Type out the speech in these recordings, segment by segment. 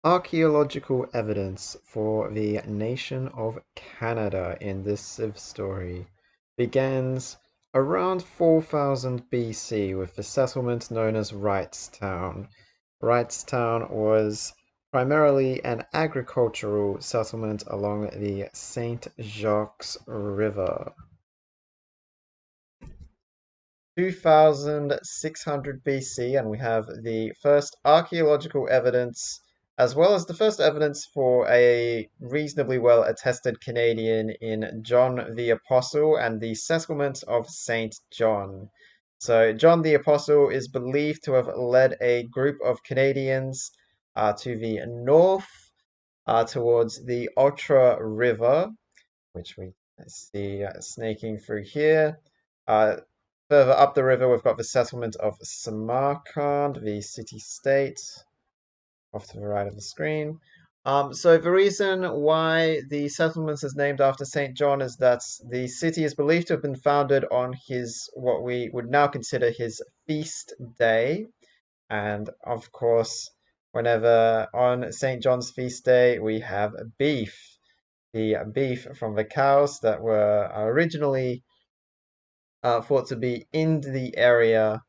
Archaeological evidence for the nation of Canada in this civ story begins around 4000 BC with the settlement known as Wrightstown. Wrightstown was primarily an agricultural settlement along the St. Jacques River. 2600 BC, and we have the first archaeological evidence, as well as the first evidence for a reasonably well attested Canadian in John the Apostle and the settlement of St. John. So, John the Apostle is believed to have led a group of Canadians to the north towards the Ultra River, which we see snaking through here. Uh, Further up the river, we've got the settlement of Samarkand, the city-state, off to the right of the screen. So the reason why the settlement is named after St. John is that the city is believed to have been founded on his, what we would now consider his feast day. And of course, whenever on St. John's feast day, we have beef. The beef from the cows that were originally thought to be in the area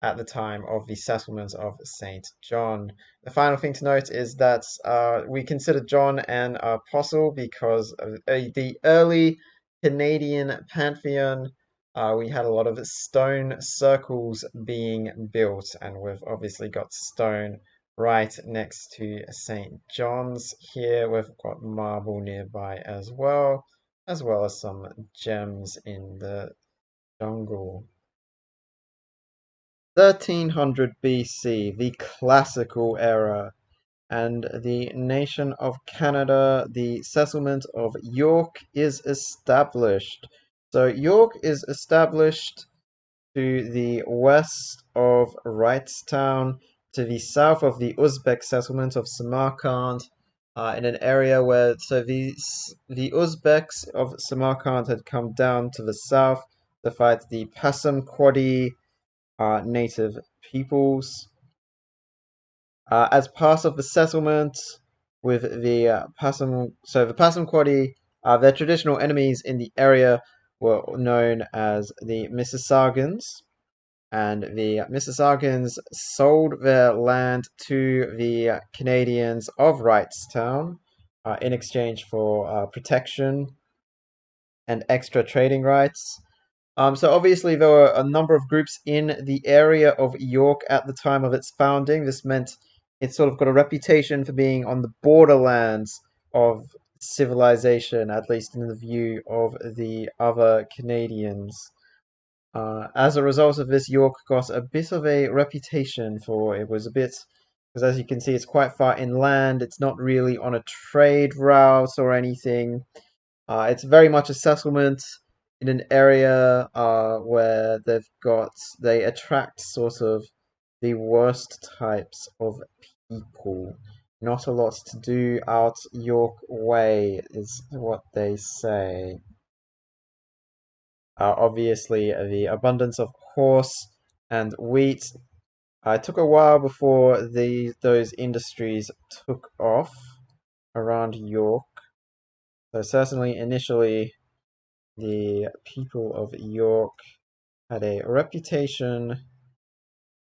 at the time of the settlement of St. John. The final thing to note is that we consider John an apostle because of, the early Canadian pantheon, we had a lot of stone circles being built, and we've obviously got stone right next to St. John's here. We've got marble nearby as well as some gems in the jungle. 1300 BC, the classical era, and the nation of Canada, the settlement of York is established. So York is established to the west of Wrightstown, to the south of the Uzbek settlement of Samarkand, in an area where the Uzbeks of Samarkand had come down to the south to fight the Passamaquoddy native peoples. As part of the settlement with the the Passamaquoddy, their traditional enemies in the area were known as the Mississaugas, and the Mississaugas sold their land to the Canadians of Wrightstown in exchange for protection and extra trading rights. So obviously there were a number of groups in the area of York at the time of its founding. This meant it sort of got a reputation for being on the borderlands of civilization, at least in the view of the other Canadians. As a result of this, York got a bit of a reputation for it was a bit, because as you can see, it's quite far inland. It's not really on a trade route or anything. It's very much a settlement in an area where they attract sort of the worst types of people. Not a lot to do out York Way is what they say. Obviously, the abundance of horse and wheat. It took a while before those industries took off around York. So certainly initially the people of York had a reputation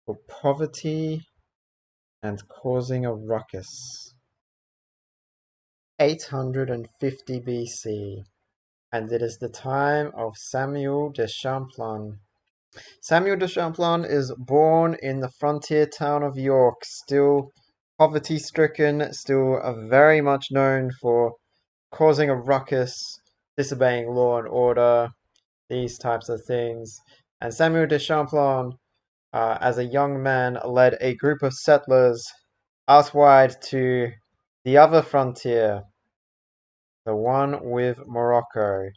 for poverty and causing a ruckus. 850 BC, and it is the time of Samuel de Champlain. Samuel de Champlain is born in the frontier town of York, still poverty stricken, still very much known for causing a ruckus, disobeying law and order, these types of things. And Samuel de Champlain, as a young man, led a group of settlers outward to the other frontier, the one with Morocco,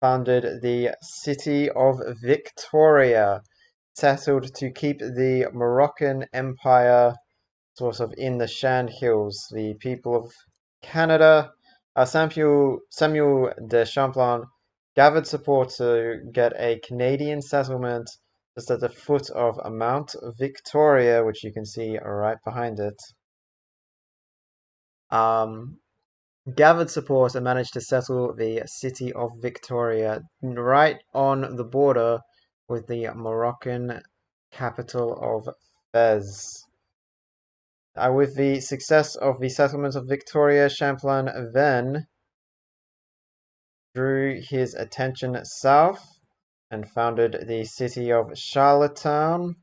founded the city of Victoria, settled to keep the Moroccan Empire sort of in the Shan Hills. The people of Canada, Samuel de Champlain gathered support to get a Canadian settlement just at the foot of Mount Victoria, which you can see right behind it. um, gathered support and managed to settle the city of Victoria right on the border with the Moroccan capital of Fez. With the success of the settlement of Victoria, Champlain then drew his attention south and founded the city of Charlottetown,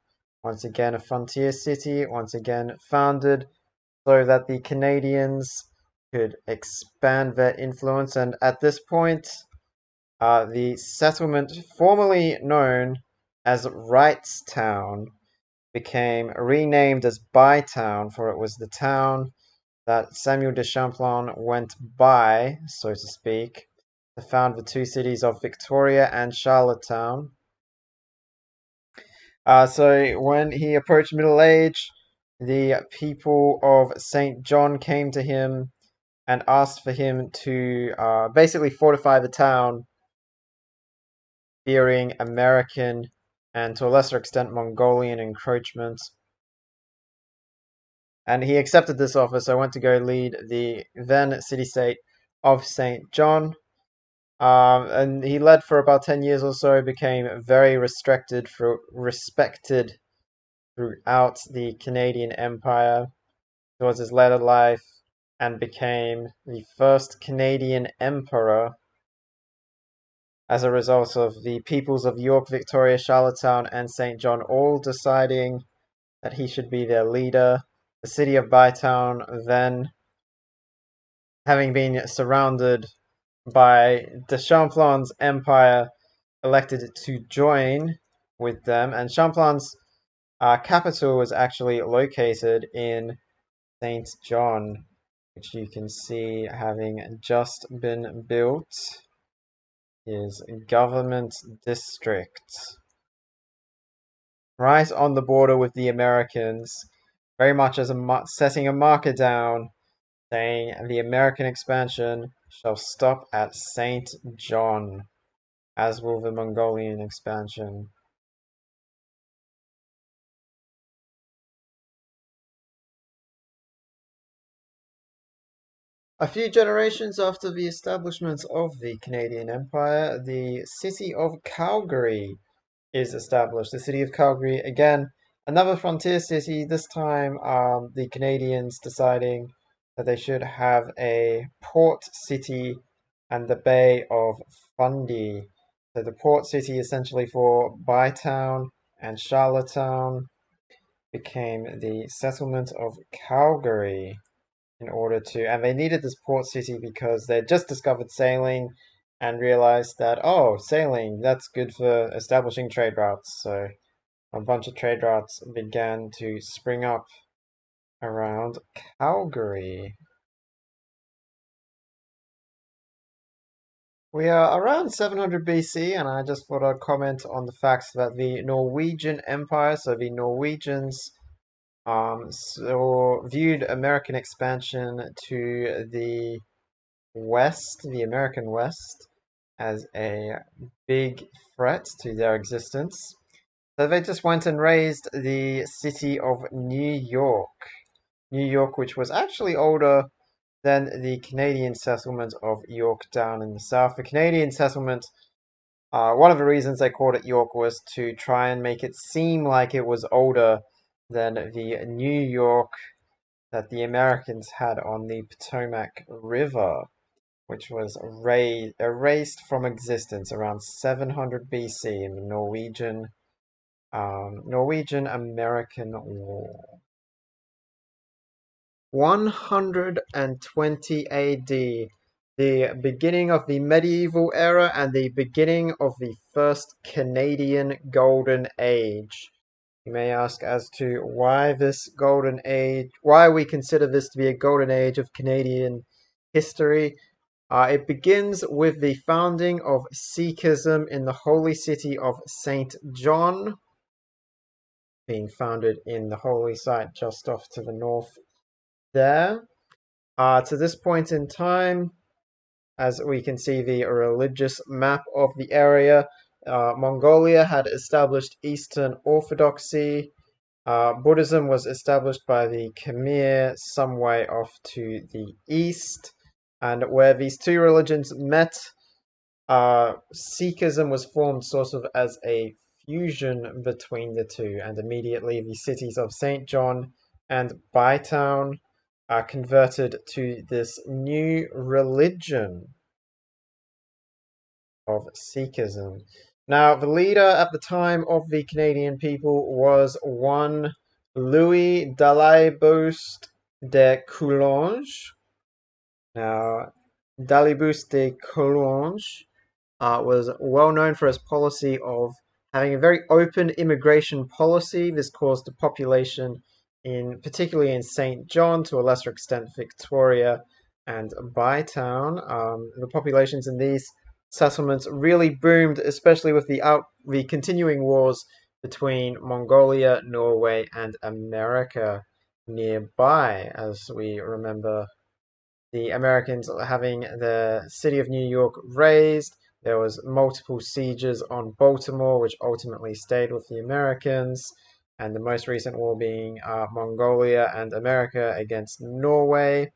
once again a frontier city, once again founded so that the Canadians could expand their influence. And at this point, the settlement, formerly known as Wrightstown, became renamed as Bytown, for it was the town that Samuel de Champlain went by, so to speak, to found the two cities of Victoria and Charlottetown. So when he approached middle age, the people of St. John came to him and asked for him to basically fortify the town, fearing American and to a lesser extent Mongolian encroachment. And he accepted this offer, so went to go lead the then city-state of St. John. And he led for about 10 years or so, became very respected throughout the Canadian Empire towards his later life, and became the first Canadian emperor as a result of the peoples of York, Victoria, Charlottetown, and St. John all deciding that he should be their leader. The city of Bytown then, having been surrounded by de Champlain's empire, elected to join with them, and Champlain's capital was actually located in St. John, which you can see having just been built, is government district. Right on the border with the Americans, very much as setting a marker down, saying the American expansion shall stop at St. John, as will the Mongolian expansion. A few generations after the establishment of the Canadian Empire, the city of Calgary is established. The city of Calgary, again, another frontier city, this time the Canadians deciding that they should have a port city and the Bay of Fundy. So the port city essentially for Bytown and Charlottetown became the settlement of Calgary in order to, and they needed this port city because they just discovered sailing and realized that, oh, sailing, that's good for establishing trade routes. So a bunch of trade routes began to spring up around Calgary. We are around 700 BC, and I just thought I'd comment on the fact that the Norwegian Empire, so the Norwegians, viewed American expansion to the West, the American West, as a big threat to their existence. So they just went and raised the city of New York. New York, which was actually older than the Canadian settlement of Yorktown in the south. The Canadian settlement, one of the reasons they called it York was to try and make it seem like it was older than the New York that the Americans had on the Potomac River, which was erased from existence around 700 BC in the Norwegian-American War. 120 AD, the beginning of the medieval era and the beginning of the first Canadian Golden Age. You may ask as to why this golden age, why we consider this to be a golden age of Canadian history. It begins with the founding of Sikhism in the holy city of St. John, being founded in the holy site just off to the north there. To this point in time, as we can see the religious map of the area, Mongolia had established Eastern Orthodoxy, Buddhism was established by the Khmer some way off to the east, and where these two religions met, Sikhism was formed sort of as a fusion between the two, and immediately the cities of St. John and Bytown are converted to this new religion of Sikhism. Now, the leader at the time of the Canadian people was one Louis Dalibust de Coulanges. Now, Dalibust de Coulanges was well known for its policy of having a very open immigration policy. This caused the population particularly in St. John, to a lesser extent Victoria and Bytown. The populations in these settlements really boomed, especially with the continuing wars between Mongolia, Norway, and America nearby, as we remember the Americans having the city of New York razed. There was multiple sieges on Baltimore, which ultimately stayed with the Americans, and the most recent war being Mongolia and America against Norway.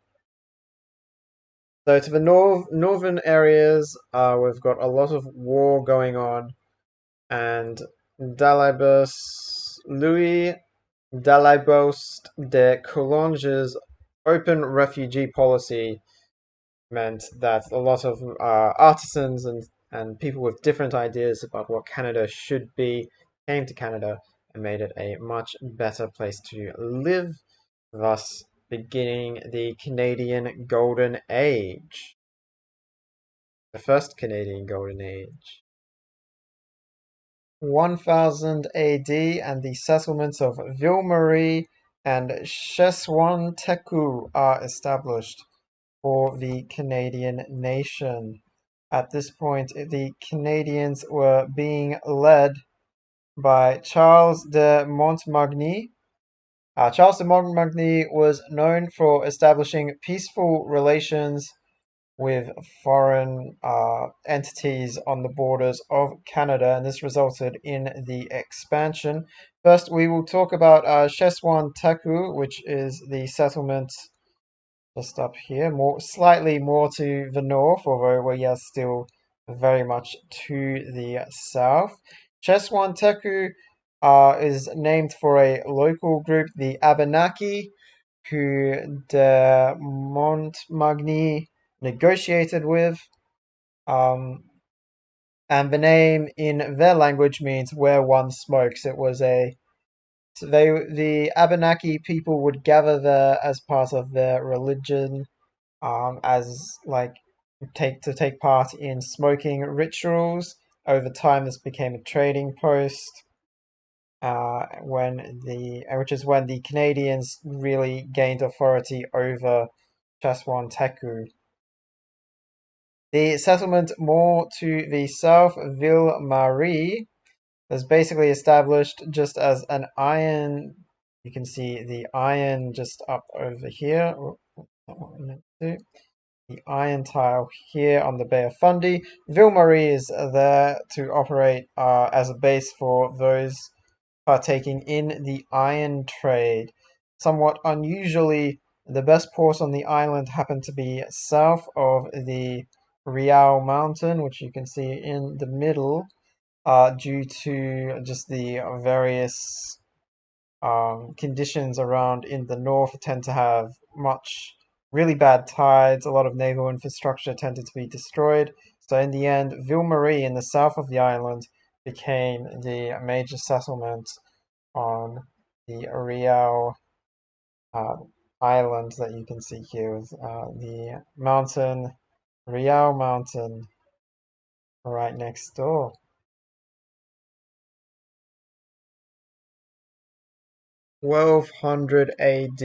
So to the northern areas, we've got a lot of war going on, and Louis Dalibos de Coulanges' open refugee policy meant that a lot of artisans and people with different ideas about what Canada should be came to Canada and made it a much better place to live, thus beginning the Canadian Golden Age, the first Canadian Golden Age. 1000 AD, and the settlements of Ville Marie and Cheswan-Teku are established for the Canadian nation. At this point, the Canadians were being led by Charles de Montmagny. Charles de Montmagny was known for establishing peaceful relations with foreign entities on the borders of Canada, and this resulted in the expansion. First, we will talk about Cheswan-Teku, which is the settlement just up here, slightly more to the north, although we are still very much to the south. Cheswan-Teku is named for a local group, the Abenaki, who de Montmagny negotiated with. And the name in their language means where one smokes. It was the Abenaki people would gather there as part of their religion, as like take part in smoking rituals. Over time, this became a trading post. Which is when the Canadians really gained authority over Cheswan-Teku. The settlement more to the south, Ville Marie, was basically established just as an iron. You can see the iron just up over here. The iron tile here on the Bay of Fundy. Ville Marie is there to operate as a base for those partaking in the iron trade. Somewhat unusually, the best port on the island happened to be south of the Riau Mountain, which you can see in the middle, due to just the various conditions around in the north tend to have really bad tides. A lot of naval infrastructure tended to be destroyed. So in the end, Ville Marie in the south of the island became the major settlement on the Riau uh, island that you can see here with the Riau Mountain right next door. 1200 AD,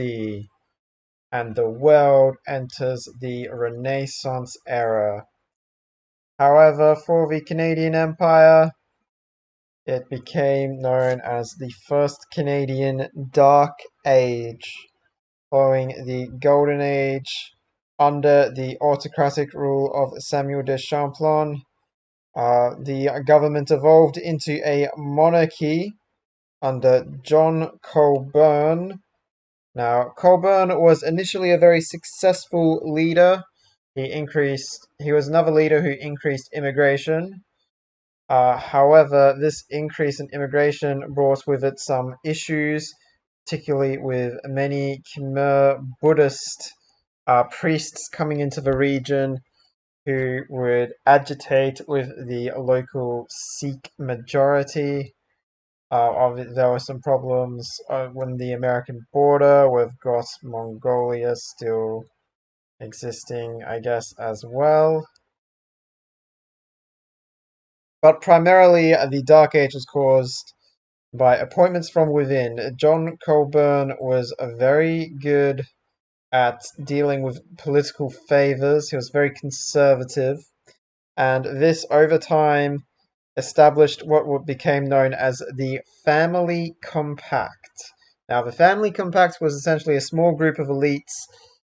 and the world enters the Renaissance era. However, for the Canadian Empire, it became known as the First Canadian Dark Age, following the Golden Age under the autocratic rule of Samuel de Champlain. The government evolved into a monarchy under John Colburn. Now, Colburn was initially a very successful leader. He was another leader who increased immigration. However, this increase in immigration brought with it some issues, particularly with many Khmer Buddhist priests coming into the region who would agitate with the local Sikh majority. There were some problems when the American border. We've got Mongolia still existing, I guess, as well. But primarily, the Dark Age was caused by appointments from within. John Colburn was very good at dealing with political favors. He was very conservative, and this over time established what became known as the Family Compact. Now, the Family Compact was essentially a small group of elites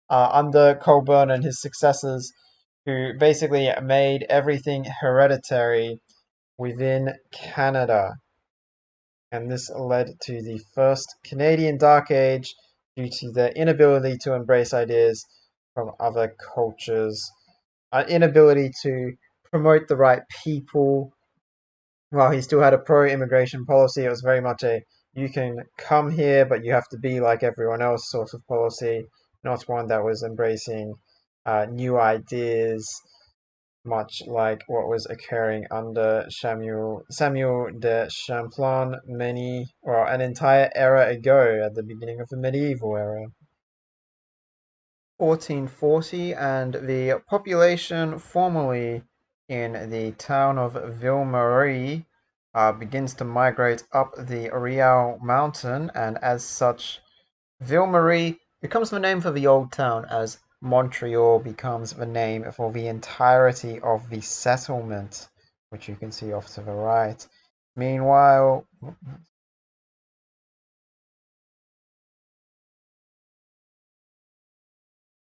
under Colburn and his successors who basically made everything hereditary within Canada. And this led to the first Canadian Dark Age due to their inability to embrace ideas from other cultures, inability to promote the right people. While he still had a pro-immigration policy, it was very much a you can come here, but you have to be like everyone else sort of policy, not one that was embracing new ideas, much like what was occurring under Samuel de Champlain an entire era ago at the beginning of the medieval era. 1440, and the population formerly in the town of Ville-Marie begins to migrate up the Riau mountain, and as such, Ville-Marie becomes the name for the old town, as Montreal becomes the name for the entirety of the settlement, which you can see off to the right. Meanwhile,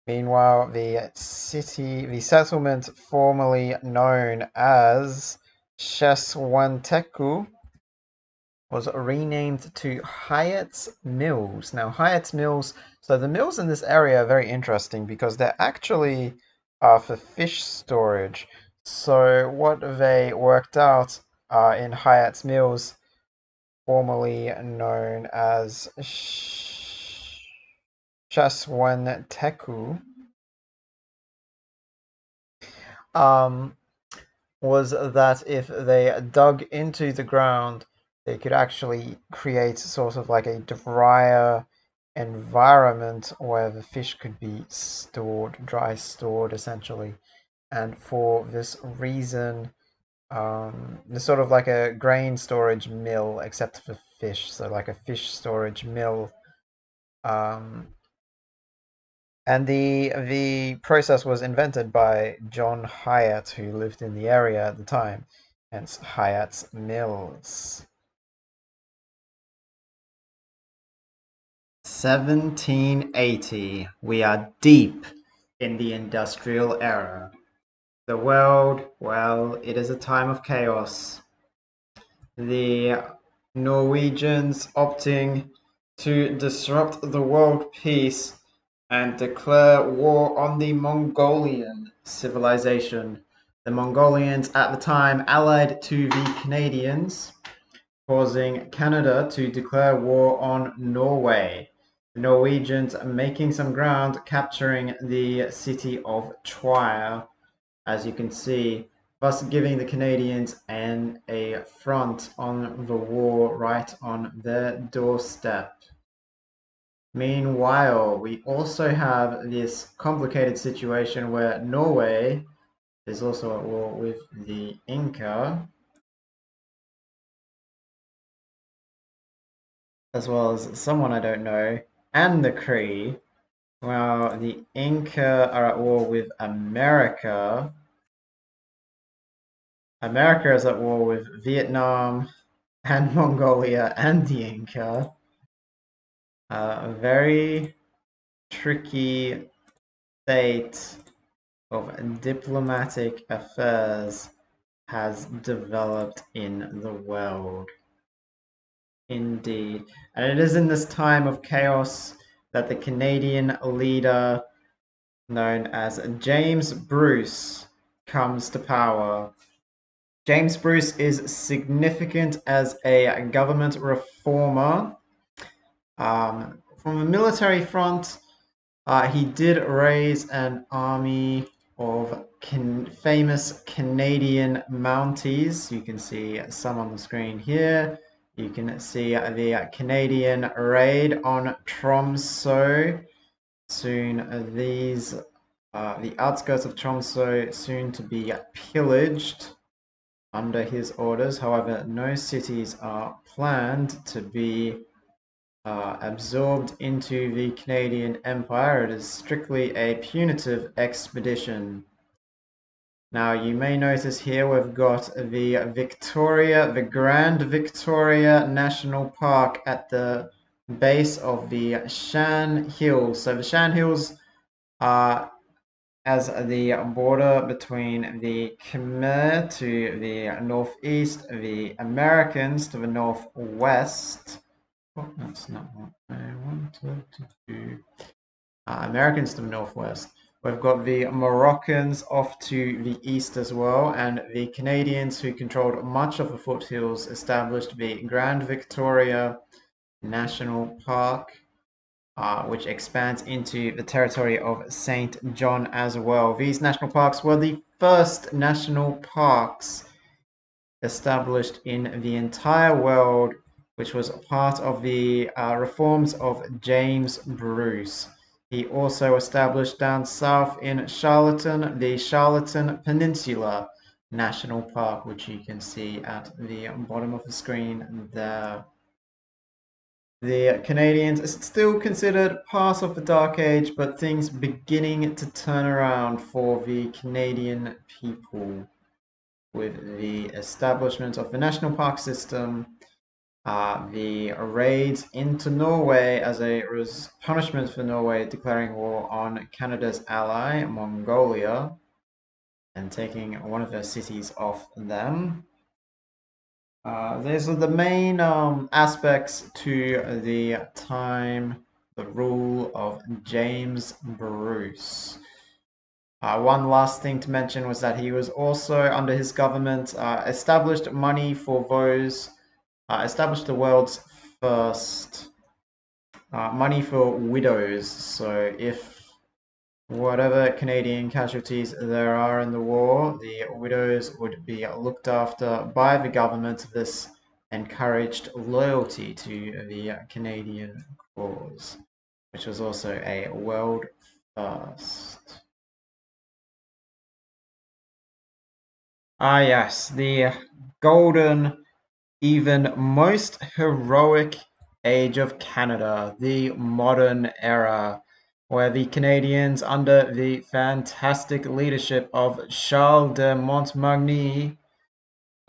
the settlement formerly known as Cheswanteku was renamed to Hyatt's Mills. Now, Hyatt's Mills, so the mills in this area are very interesting because they're actually for fish storage. So, what they worked out in Hyatt's Mills, formerly known as Cheswanteku, um, was that if they dug into the ground, they could actually create sort of like a drier environment where the fish could be stored, dry stored essentially. And for this reason, it's sort of like a grain storage mill, except for fish. So like a fish storage mill. Um, and the process was invented by John Hyatt, who lived in the area at the time, hence Hyatt's Mills. 1780. We are deep in the industrial era. The world, well, it is a time of chaos. The Norwegians opting to disrupt the world peace and declare war on the Mongolian civilization. The Mongolians at the time allied to the Canadians, causing Canada to declare war on Norway. The Norwegians making some ground, capturing the city of Troyes, as you can see, thus giving the Canadians a front on the war right on their doorstep. Meanwhile, we also have this complicated situation where Norway is also at war with the Inca, as well as someone I don't know, and the Cree. While the Inca are at war with America. America is at war with Vietnam and Mongolia and the Inca. A very tricky state of diplomatic affairs has developed in the world. Indeed. And it is in this time of chaos that the Canadian leader known as James Bruce comes to power. James Bruce is significant as a government reformer. From a military front, he did raise an army of famous Canadian Mounties. You can see some on the screen here. You can see the Canadian raid on Tromsø. Soon the outskirts of Tromsø soon to be pillaged under his orders. However, no cities are planned to be absorbed into the Canadian Empire. It is strictly a punitive expedition. Now, you may notice here we've got the Grand Victoria National Park at the base of the Shan Hills. So the Shan Hills are as the border between the Khmer to the northeast, the Americans to the northwest. Oh, that's not what I wanted to do. Americans to the northwest. We've got the Moroccans off to the east as well, and the Canadians, who controlled much of the foothills, established the Grand Victoria National Park, which expands into the territory of St. John as well. These national parks were the first national parks established in the entire world, which was part of the reforms of James Bruce. He also established down south in Charlottetown the Charlottetown Peninsula National Park, which you can see at the bottom of the screen there. The Canadians are still considered part of the Dark Age, but things beginning to turn around for the Canadian people with the establishment of the national park system, the raids into Norway as a punishment for Norway declaring war on Canada's ally, Mongolia, and taking one of their cities off them. These are the main aspects to the the rule of James Bruce. One last thing to mention was that he was also, under his government, established money for those, established the world's first money for widows. So if whatever Canadian casualties there are in the war, the widows would be looked after by the government. This encouraged loyalty to the Canadian cause, which was also a world first. Ah, yes, the golden, even most heroic age of Canada, the modern era, where the Canadians, under the fantastic leadership of Charles de Montmagny,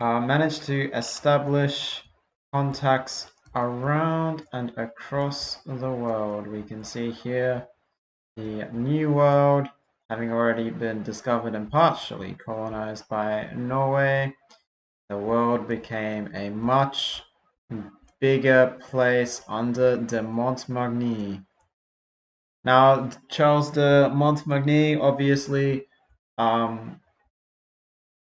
managed to establish contacts around and across the world. We can see here the New World having already been discovered and partially colonized by Norway. The world became a much bigger place under de Montmagny. Now, Charles de Montmagny obviously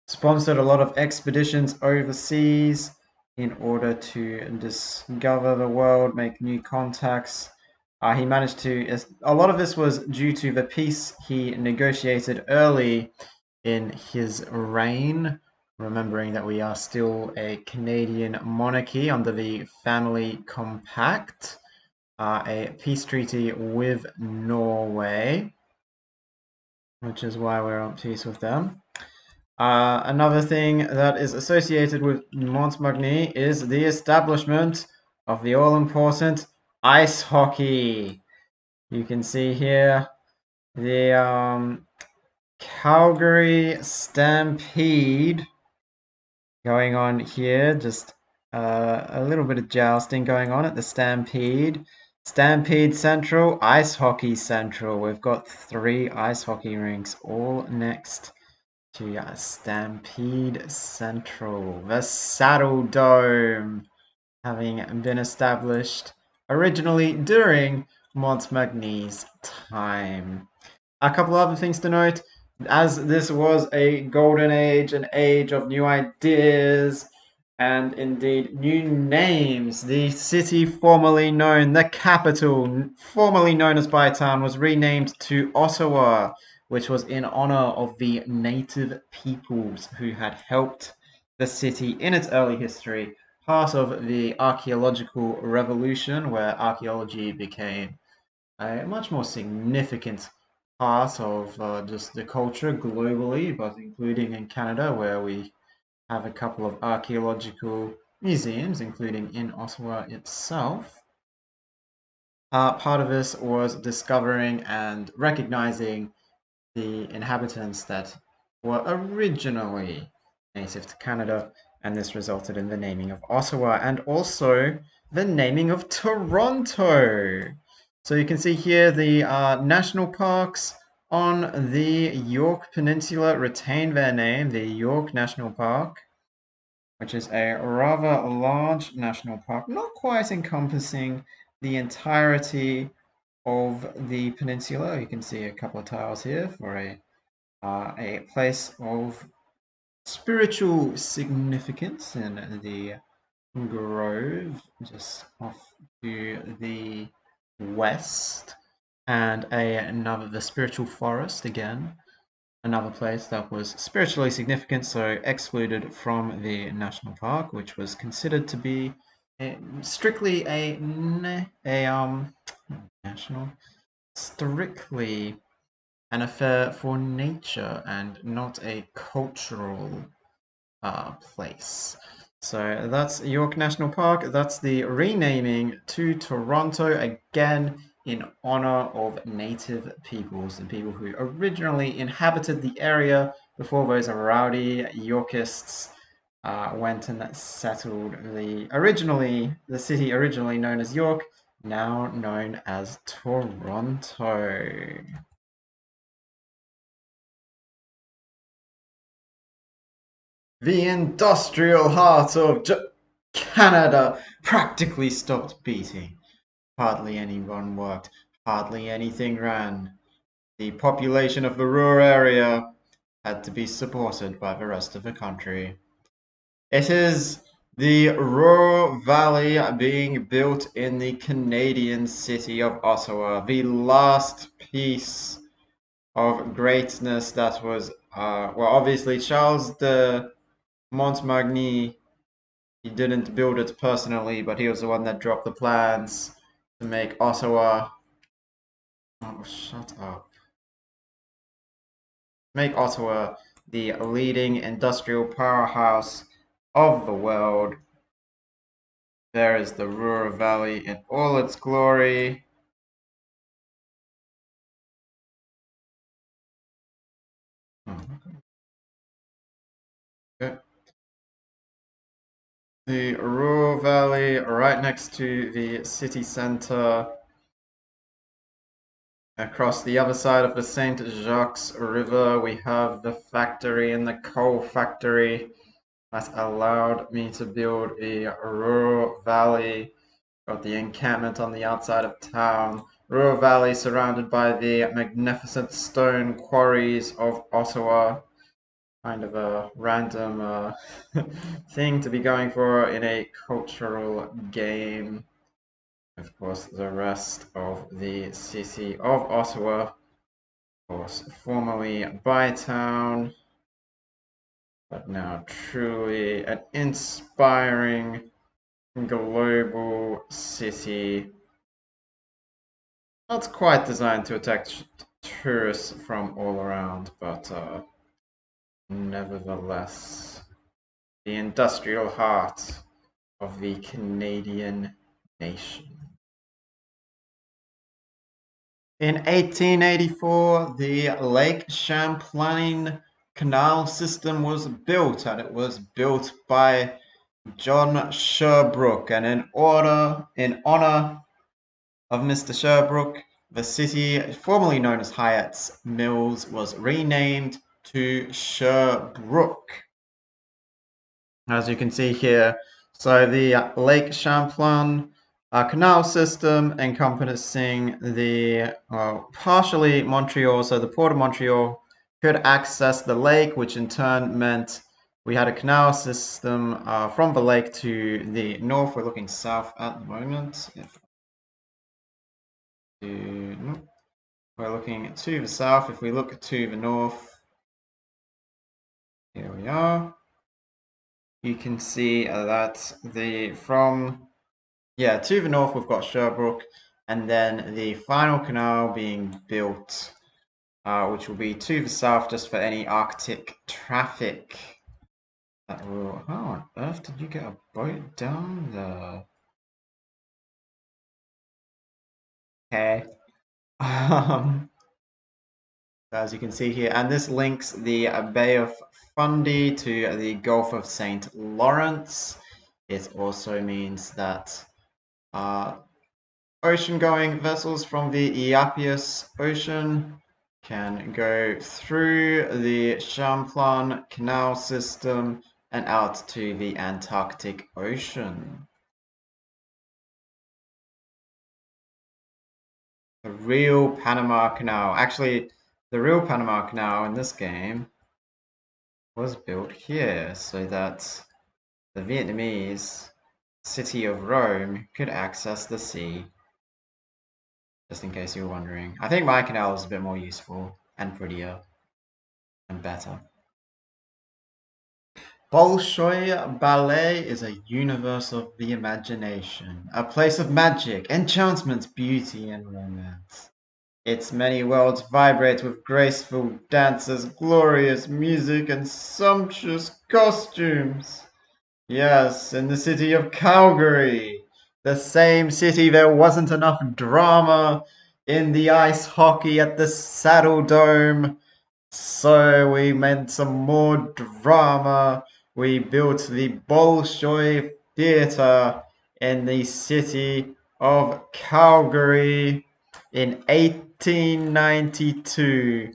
sponsored a lot of expeditions overseas in order to discover the world, make new contacts. He managed to, a lot of this was due to the peace he negotiated early in his reign, remembering that we are still a Canadian monarchy under the Family Compact, a peace treaty with Norway, which is why we're at peace with them. Another thing that is associated with Montmagny is the establishment of the all-important ice hockey. You can see here the Calgary Stampede going on here. Just a little bit of jousting going on at the Stampede. Stampede Central, Ice Hockey Central. We've got 3 ice hockey rinks all next to Stampede Central. The Saddle Dome. having been established originally during Montmagny's time. A couple other things to note, as this was a golden age, an age of new ideas, and indeed new names. The city formerly known, the capital, formerly known as Bytown, was renamed to Ottawa, which was in honor of the native peoples who had helped the city in its early history, part of the archaeological revolution, where archaeology became a much more significant part of just the culture globally, but including in Canada, where we have a couple of archaeological museums, including in Ottawa itself. Part of this was discovering and recognizing the inhabitants that were originally native to Canada, and this resulted in the naming of Ottawa and also the naming of Toronto. So you can see here the national parks on the York Peninsula retain their name, the York National Park, which is a rather large national park, not quite encompassing the entirety of the peninsula. You can see a couple of tiles here for a place of spiritual significance in the grove just off to the west, and another the spiritual forest again, another place that was spiritually significant, so excluded from the national park, which was considered to be strictly national, strictly an affair for nature and not a cultural place. So that's York National Park. That's the renaming to Toronto, again in honor of native peoples, the people who originally inhabited the area before those rowdy Yorkists went and settled the city originally known as York, now known as Toronto. The industrial heart of Canada practically stopped beating. Hardly anyone worked, hardly anything ran. The population of the rural area had to be supported by the rest of the country. It is the rural valley being built in the Canadian city of Ottawa, the last piece of greatness that was, well, obviously Charles de Montmagny. He didn't build it personally, but he was the one that dropped the plans to make Ottawa. Oh, shut up. Make Ottawa the leading industrial powerhouse of the world. There is the Ruhr Valley in all its glory. Okay. The Ruhr Valley right next to the city center. Across the other side of the St. Jacques River, we have the factory and the coal factory that allowed me to build a rural valley. Got the encampment on the outside of town. Rural valley surrounded by the magnificent stone quarries of Ottawa. Kind of a random thing to be going for in a cultural game. Of course, the rest of the city of Ottawa, of course, formerly Bytown, but now truly an inspiring global city. Not quite designed to attract tourists from all around, but nevertheless, the industrial heart of the Canadian nation. In 1884, the Lake Champlain Canal system was built, and it was built by John Sherbrooke. And in honor of Mr. Sherbrooke, the city, formerly known as Hyatt's Mills, was renamed to Sherbrooke. As you can see here, So the Lake Champlain canal system encompassing the partially Montreal, so the port of Montreal could access the lake, which in turn meant we had a canal system from the lake to the north. We're looking south at the moment. We're looking to the south. If we look to the north, here we are. You can see that to the north we've got Sherbrooke, and then the final canal being built, which will be to the south just for any Arctic traffic. That will. How on earth did you get a boat down there? Okay. As you can see here, and this links the Bay of Fundy to the Gulf of St. Lawrence. It also means that ocean-going vessels from the Iapeus Ocean can go through the Champlain Canal system and out to the Antarctic Ocean. The real Panama Canal. Actually, the real Panama Canal in this game was built here so that the Vietnamese city of Rome could access the sea. Just in case you were wondering. I think my canal is a bit more useful and prettier and better. Bolshoi Ballet is a universe of the imagination, a place of magic, enchantment, beauty, and romance. Its many worlds vibrate with graceful dances, glorious music, and sumptuous costumes. Yes, in the city of Calgary, the same city there wasn't enough drama in the ice hockey at the Saddle Dome. So we made some more drama. We built the Bolshoi Theatre in the city of Calgary in 1892.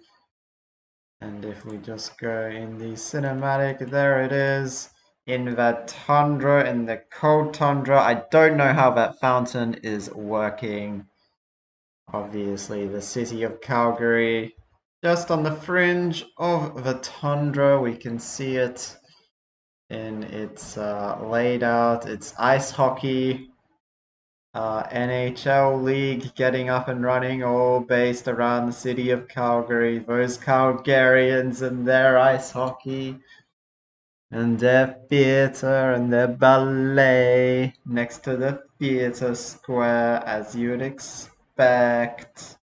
And if we just go in the cinematic, there it is. In the tundra, in the cold tundra. I don't know how that fountain is working. Obviously, the city of Calgary, just on the fringe of the tundra, we can see it in its laid out, its ice hockey, NHL league getting up and running, all based around the city of Calgary. Those Calgarians and their ice hockey, and their theatre and their ballet next to the theatre square, as you would expect.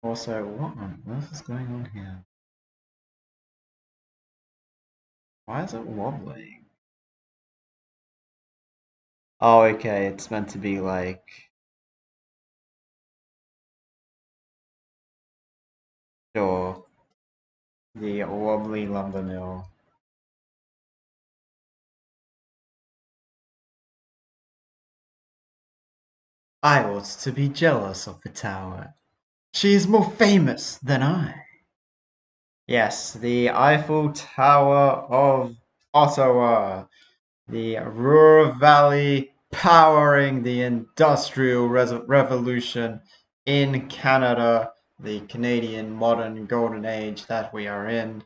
Also, what on earth is going on here? Why is it wobbling? Oh, okay, it's meant to be like... Sure. The wobbly lumber mill. I ought to be jealous of the tower. She is more famous than I. Yes, the Eiffel Tower of Ottawa. The Ruhr Valley powering the Industrial Revolution in Canada, the Canadian modern golden age that we are in.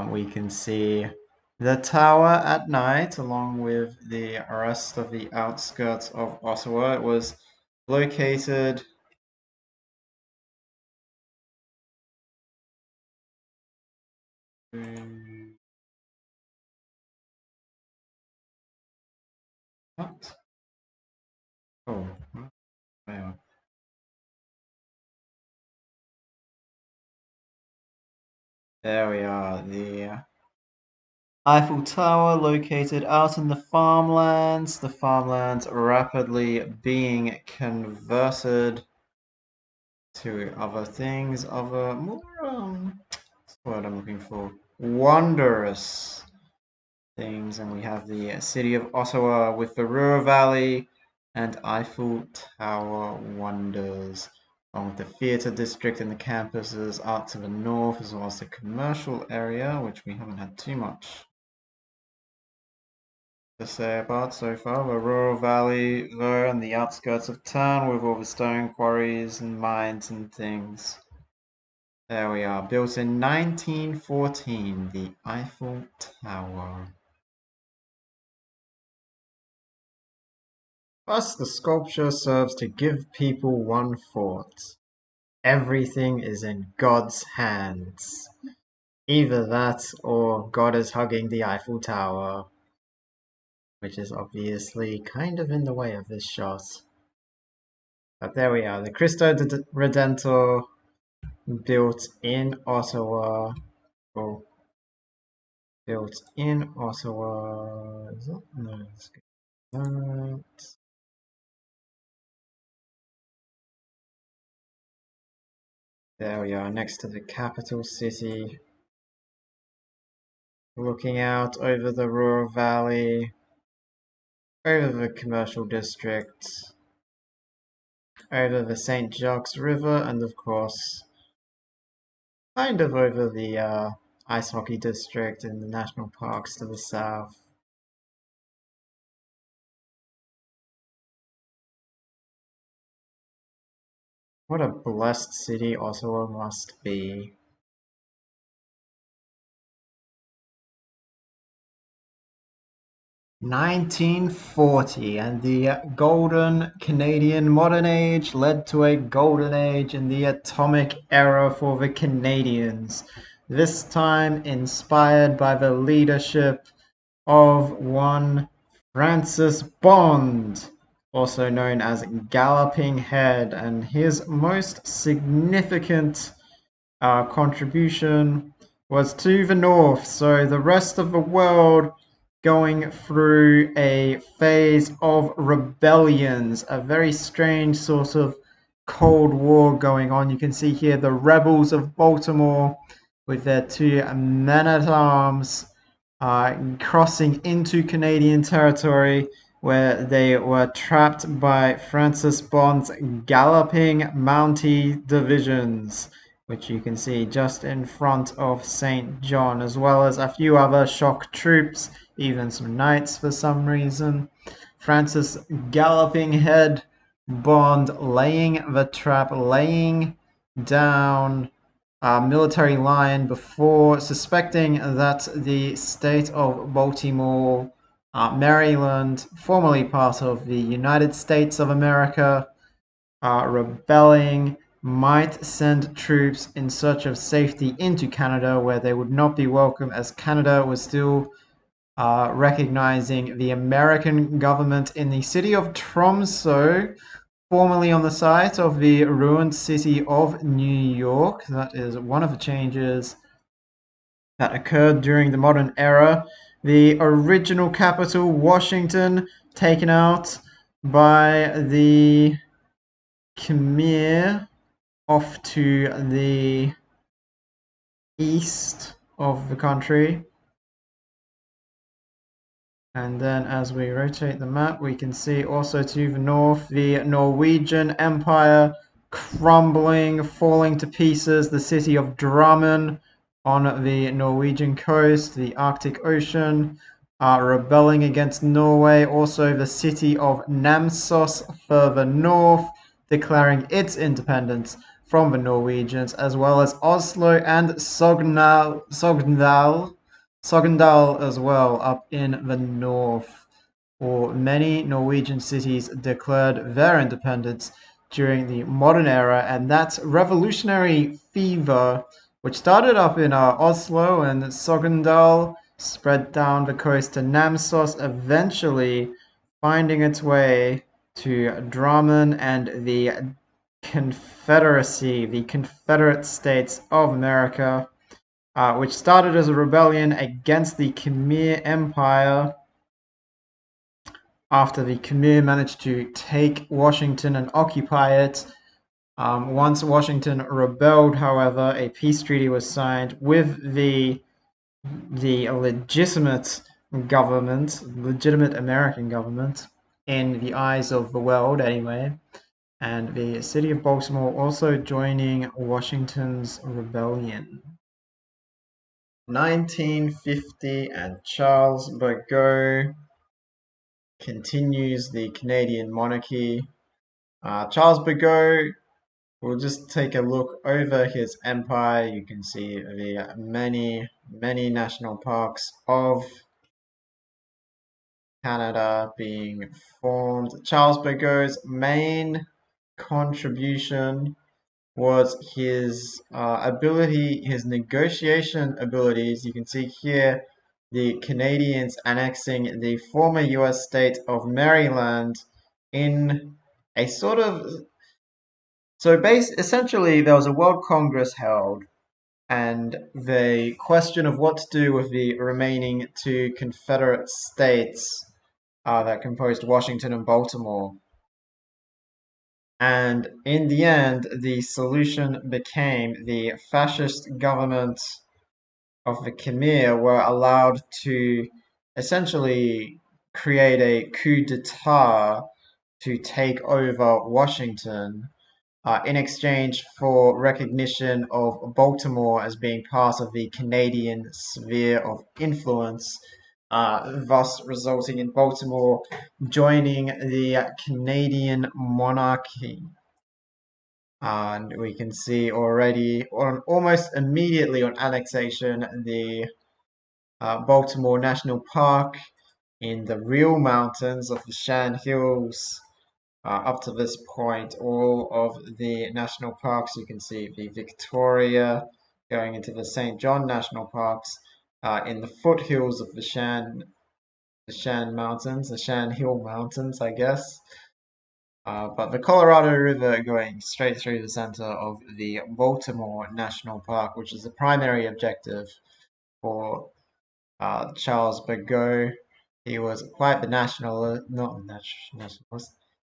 We can see the tower at night along with the rest of the outskirts of Ottawa. It was located what? Oh, wow. There we are, the Eiffel Tower located out in the farmlands rapidly being converted to other things, other more, what's the word I'm looking for? Wondrous things. And we have the city of Ottawa with the Ruhr Valley and Eiffel Tower wonders, along with the theatre district and the campuses out to the north, as well as the commercial area, which we haven't had too much To say about so far. The rural valley, though, on the outskirts of town with all the stone quarries and mines and things. There we are. Built in 1914, the Eiffel Tower. Thus, the sculpture serves to give people one thought. Everything is in God's hands. Either that or God is hugging the Eiffel Tower, which is obviously kind of in the way of this shot. But there we are, the Cristo Redentor, built in Ottawa. Oh, built in Ottawa. Is it? No, it's not. There we are, next to the capital city. Looking out over the rural valley, over the commercial district, over the St. Jacques River, and of course, kind of over the ice hockey district and the national parks to the south. What a blessed city Ottawa must be. 1940, and the golden Canadian modern age led to a golden age in the atomic era for the Canadians, this time inspired by the leadership of one Francis Bond, also known as Galloping Head, and his most significant contribution was to the north, so the rest of the world going through a phase of rebellions, a very strange sort of Cold War going on. You can see here the rebels of Baltimore with their two men-at-arms crossing into Canadian territory where they were trapped by Francis Bond's galloping Mountie divisions, which you can see just in front of St. John, as well as a few other shock troops, even some knights for some reason. Francis Galloping Head Bond laying the trap, laying down military line before suspecting that the state of Baltimore, Maryland, formerly part of the United States of America, rebelling, might send troops in search of safety into Canada, where they would not be welcome, as Canada was still recognizing the American government in the city of Tromsø, formerly on the site of the ruined city of New York. That is one of the changes that occurred during the modern era. The original capital, Washington, taken out by the Khmer off to the east of the country. And then as we rotate the map, we can see also to the north the Norwegian Empire crumbling, falling to pieces. The city of Drammen on the Norwegian coast, the Arctic Ocean, rebelling against Norway. Also the city of Namsos further north, declaring its independence from the Norwegians, as well as Oslo and Sogndal as well up in the north. Or many Norwegian cities declared their independence during the modern era, and that revolutionary fever, which started up in Oslo and Sogndal, spread down the coast to Namsos, eventually finding its way to Drammen and the Confederacy, the Confederate States of America, which started as a rebellion against the Khmer Empire after the Khmer managed to take Washington and occupy it. Once Washington rebelled, however, a peace treaty was signed with the legitimate government, legitimate American government, in the eyes of the world anyway, and the city of Baltimore also joining Washington's rebellion. 1950, and Charles Bagot continues the Canadian monarchy. Charles Bagot, we'll just take a look over his empire. You can see the many national parks of Canada being formed. Charles Bagot's main contribution was his ability, his negotiation abilities. You can see here the Canadians annexing the former US state of Maryland in a sort of essentially there was a World Congress held and the question of what to do with the remaining two Confederate states that composed Washington and Baltimore. And in the end, the solution became the fascist government of the Khmer were allowed to essentially create a coup d'etat to take over Washington in exchange for recognition of Baltimore as being part of the Canadian sphere of influence, thus resulting in Baltimore joining the Canadian monarchy. And we can see already, almost immediately on annexation, the Baltimore National Park in the real mountains of the Shan Hills. Up to this point, all of the national parks, you can see the Victoria going into the St. John National Parks in the foothills of the Shan Mountains, the Shan Hill Mountains, I guess. But the Colorado River going straight through the center of the Baltimore National Park, which is the primary objective for Charles Bagot. He was quite the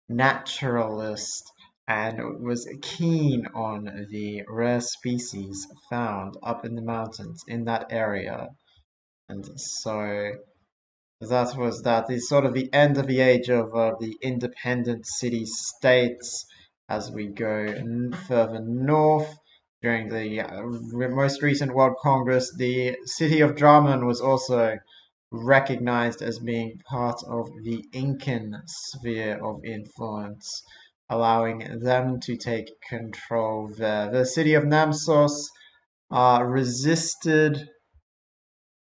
naturalist, and was keen on the rare species found up in the mountains in that area. And so that was that. Is sort of the end of the age of the independent city-states as we go further north. During the most recent World Congress, the city of Drummond was also recognized as being part of the Incan sphere of influence, allowing them to take control there. The city of Namsos resisted,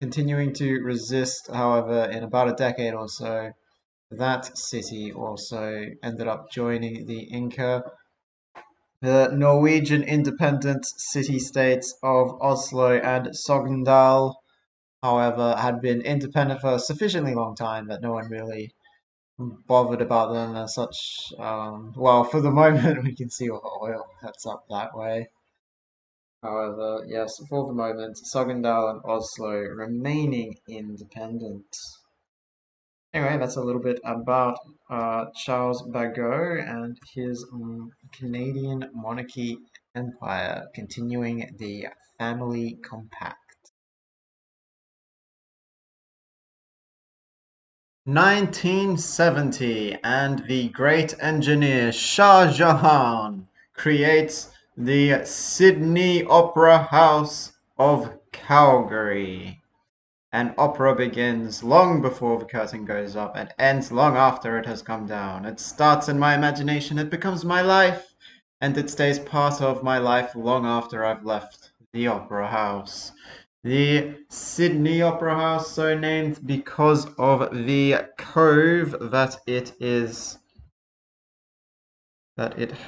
continuing to resist, however, in about a decade or so. That city also ended up joining the Inca. The Norwegian independent city-states of Oslo and Sogndal, however, had been independent for a sufficiently long time that no one really bothered about them as such. Well, for the moment, we can see oil that's up that way. However, yes, for the moment, Sogndal and Oslo remaining independent. Anyway, that's a little bit about Charles Bagot and his Canadian monarchy empire, continuing the family compact. 1970, and the great engineer Shah Jahan creates the Sydney Opera House of Calgary. An opera begins long before the curtain goes up and ends long after it has come down. It starts in my imagination, it becomes my life, and it stays part of my life long after I've left the opera house. The Sydney Opera House, so named because of the cove that it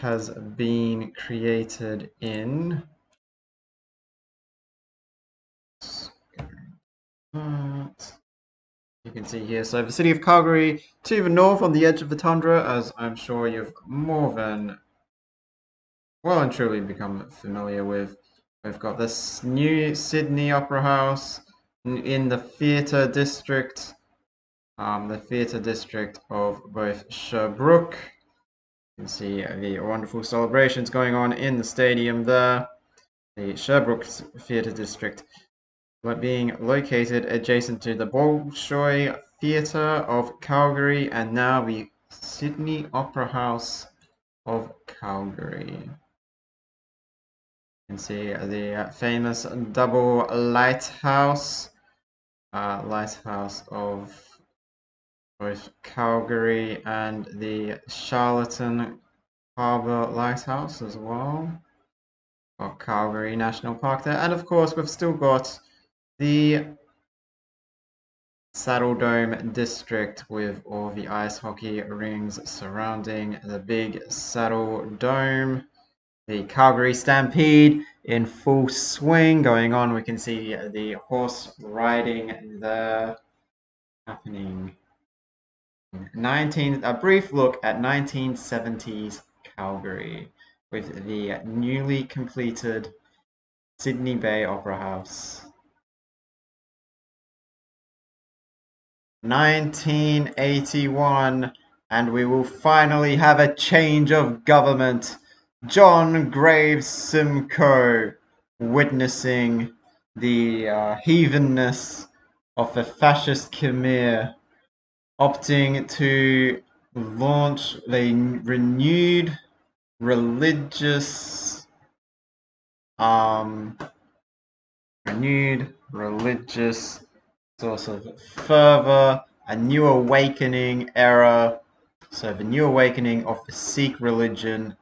has been created in. You can see here, so the city of Calgary to the north on the edge of the tundra, as I'm sure you've more than well and truly become familiar with. We've got this new Sydney Opera House in the theatre district of both Sherbrooke. You can see the wonderful celebrations going on in the stadium there. The Sherbrooke Theatre District being located adjacent to the Bolshoi Theatre of Calgary and now the Sydney Opera House of Calgary. You can see the famous double lighthouse, lighthouse of both Calgary and the Charlotten Harbour Lighthouse as well. Got Calgary National Park there. And of course, we've still got the Saddle Dome district with all the ice hockey rings surrounding the big Saddle Dome. The Calgary Stampede in full swing going on. We can see the horse riding there happening. A brief look at 1970s Calgary with the newly completed Sydney Bay Opera House. 1981, and we will finally have a change of government. John Graves Simcoe witnessing the heathenness of the fascist Khmer, opting to launch a religious renewed religious sort of fervor, a new awakening era. So the new awakening of the Sikh religion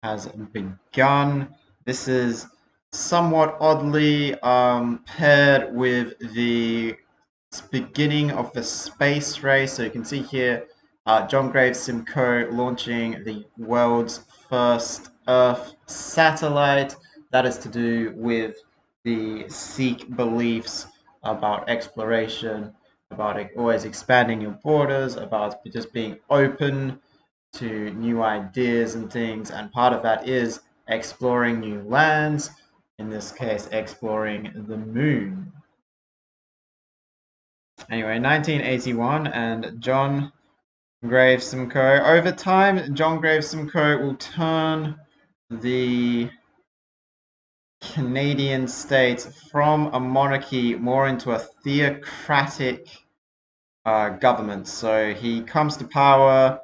has begun. This is somewhat oddly paired with the beginning of the space race. So you can see here John Graves Simcoe launching the world's first Earth satellite. That is to do with the Sikh beliefs about exploration, about always expanding your borders, about just being open to new ideas and things. And part of that is exploring new lands, in this case, exploring the moon. Anyway, 1981, and John Graves Simcoe. Over time, John Graves Simcoe will turn the Canadian state from a monarchy more into a theocratic government. So he comes to power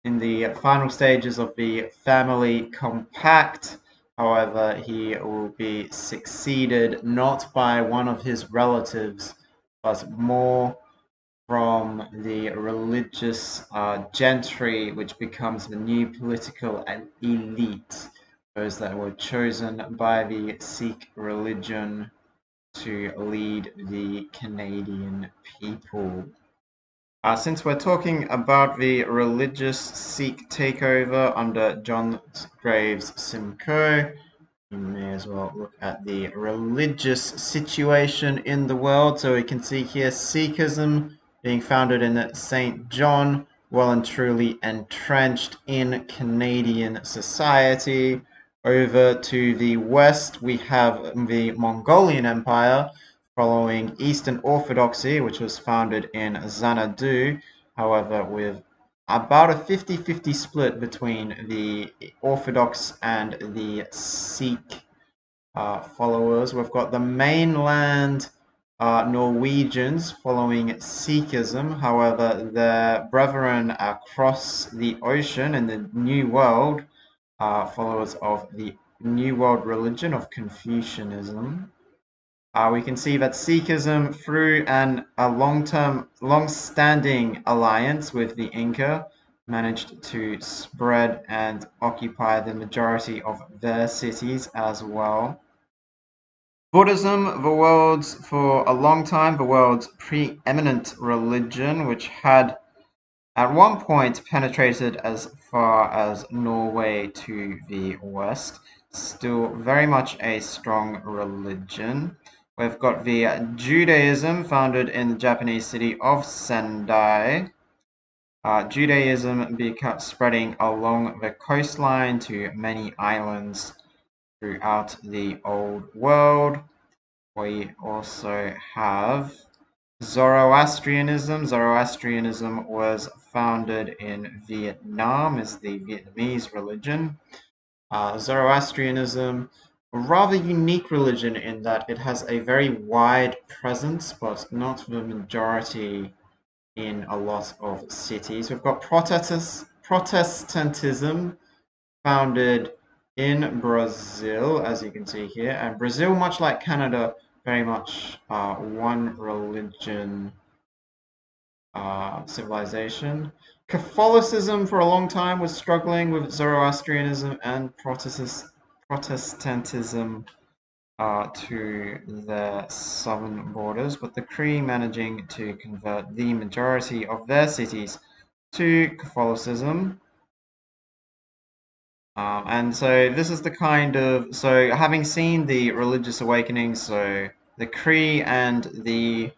in the final stages of the family compact. However, he will be succeeded not by one of his relatives, but more from the religious gentry, which becomes the new political elite, those that were chosen by the Sikh religion to lead the Canadian people. Since we're talking about the religious Sikh takeover under John Graves Simcoe, we may as well look at the religious situation in the world. So we can see here Sikhism being founded in St. John, well and truly entrenched in Canadian society. Over to the west, we have the Mongolian Empire, following Eastern Orthodoxy, which was founded in Xanadu, however, with about a 50-50 split between the Orthodox and the Sikh followers. We've got the mainland Norwegians following Sikhism, however, their brethren across the ocean in the New World, followers of the New World religion of Confucianism. We can see that Sikhism, through a long-standing alliance with the Inca, managed to spread and occupy the majority of their cities as well. Buddhism, for a long time, the world's preeminent religion, which had at one point penetrated as far as Norway to the west, still very much a strong religion. We've got the Judaism, founded in the Japanese city of Sendai. Judaism spreading along the coastline to many islands throughout the old world. We also have Zoroastrianism. Zoroastrianism was founded in Vietnam as the Vietnamese religion. Zoroastrianism, a rather unique religion in that it has a very wide presence, but not the majority in a lot of cities. We've got Protestantism, founded in Brazil, as you can see here. And Brazil, much like Canada, very much one religion civilization. Catholicism for a long time was struggling with Zoroastrianism and Protestantism to their southern borders, but the Cree managing to convert the majority of their cities to Catholicism. And so this is the kind of, so having seen the religious awakening, so the Cree and the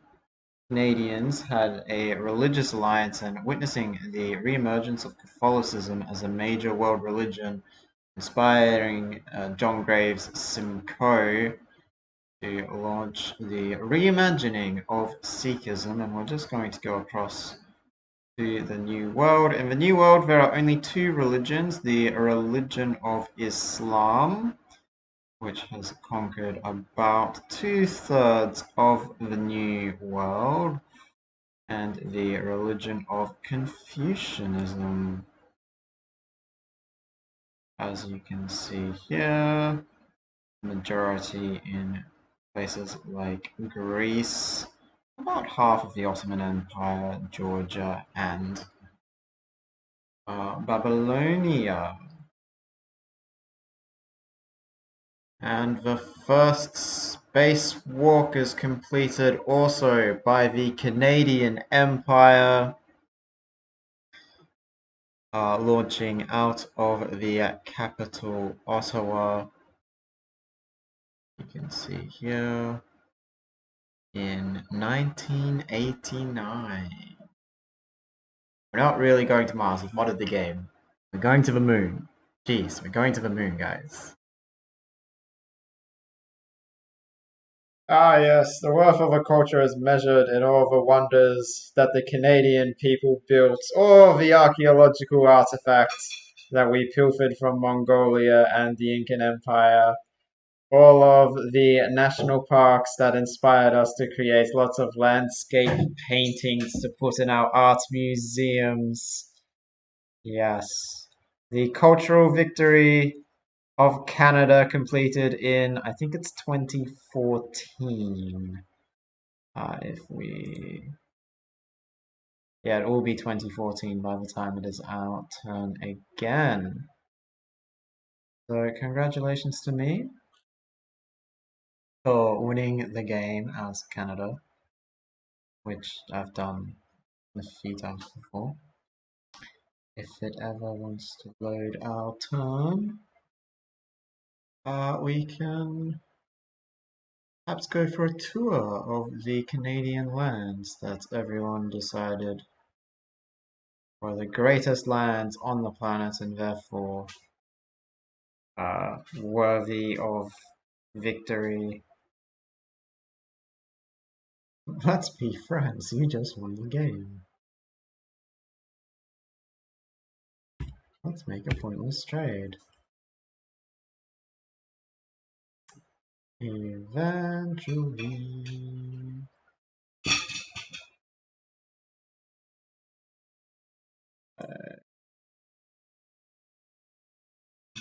Canadians had a religious alliance, and witnessing the re-emergence of Catholicism as a major world religion, inspiring John Graves Simcoe to launch the reimagining of Sikhism. And we're just going to go across to the New World. In the New World, there are only two religions: the religion of Islam, which has conquered about 2/3 of the New World, and the religion of Confucianism. As you can see here, majority in places like Greece, about half of the Ottoman Empire, Georgia, and Babylonia. And the first spacewalk is completed also by the Canadian Empire, launching out of the capital, Ottawa. You can see here in 1989. We're not really going to Mars, we've modded the game. We're going to the moon. Jeez, we're going to the moon, guys. Ah, yes, the worth of a culture is measured in all the wonders that the Canadian people built, all the archaeological artifacts that we pilfered from Mongolia and the Incan Empire, all of the national parks that inspired us to create lots of landscape paintings to put in our art museums. Yes. The cultural victory of Canada completed in, I think it's 2014. If we, yeah, it will be 2014 by the time it is our turn again. So congratulations to me for winning the game as Canada, which I've done a few times before. If it ever wants to load our turn, we can perhaps go for a tour of the Canadian lands that everyone decided were the greatest lands on the planet and therefore worthy of victory. Let's be friends, you just won the game. Let's make a pointless trade. Eventually.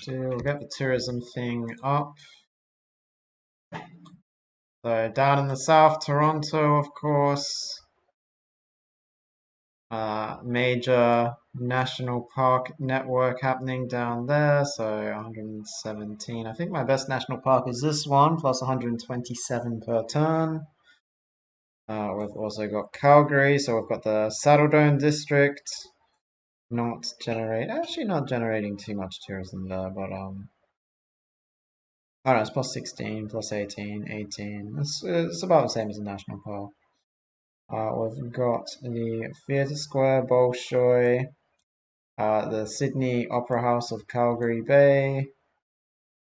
We'll get the tourism thing up. So down in the south, Toronto, of course. Major national park network happening down there. So 117. I think my best national park is this one, plus 127 per turn. We've also got Calgary, so we've got the Saddle Dome district. Actually not generating too much tourism there, but I don't know, it's plus 16, plus 18, 18. It's about the same as a national park. We've got the Theatre Square, Bolshoi, the Sydney Opera House of Calgary Bay.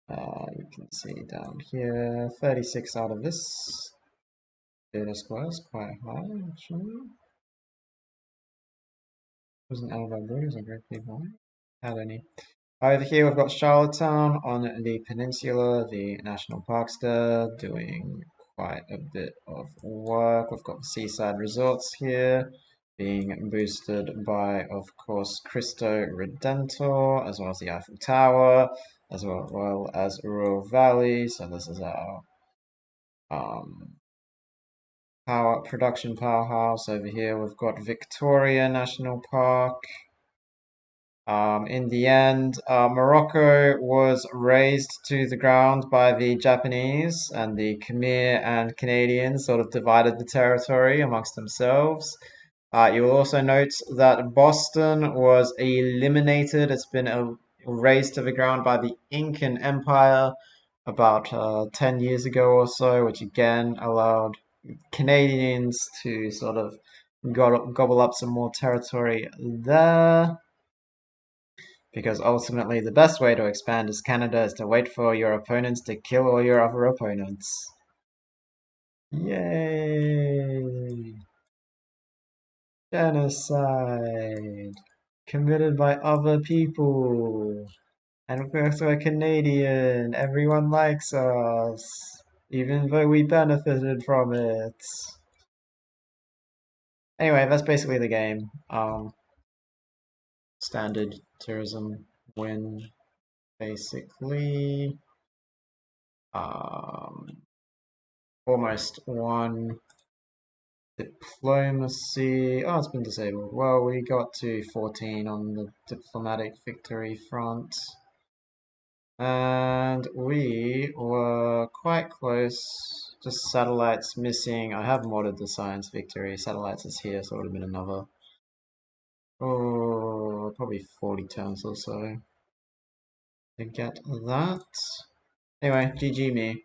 You can see down here, 36 out of this. Theatre Square is quite high, actually. Wasn't Alva Brewers a great big one? Had any? Over here we've got Charlottetown on the peninsula, the national parks there, doing quite a bit of work. We've got the seaside resorts here, being boosted by, of course, Cristo Redentor, as well as the Eiffel Tower, as well as Rural Valley. So this is our production powerhouse. Over here, we've got Victoria National Park. In the end, Morocco was razed to the ground by the Japanese, and the Khmer and Canadians sort of divided the territory amongst themselves. You will also note that Boston was eliminated. It's been razed to the ground by the Incan Empire about 10 years ago or so, which again allowed Canadians to sort of gobble up some more territory there. Because ultimately, the best way to expand as Canada is to wait for your opponents to kill all your other opponents. Yay! Genocide! Committed by other people. And because we're Canadian, everyone likes us. Even though we benefited from it. Anyway, that's basically the game. Standard tourism win, basically. Um, almost won. Diplomacy. Oh, it's been disabled. Well, we got to 14 on the diplomatic victory front. And we were quite close. Just satellites missing. I have modded the science victory. Satellites is here, so it would have been another. Oh, probably 40 turns or so to get that. Anyway, GG me.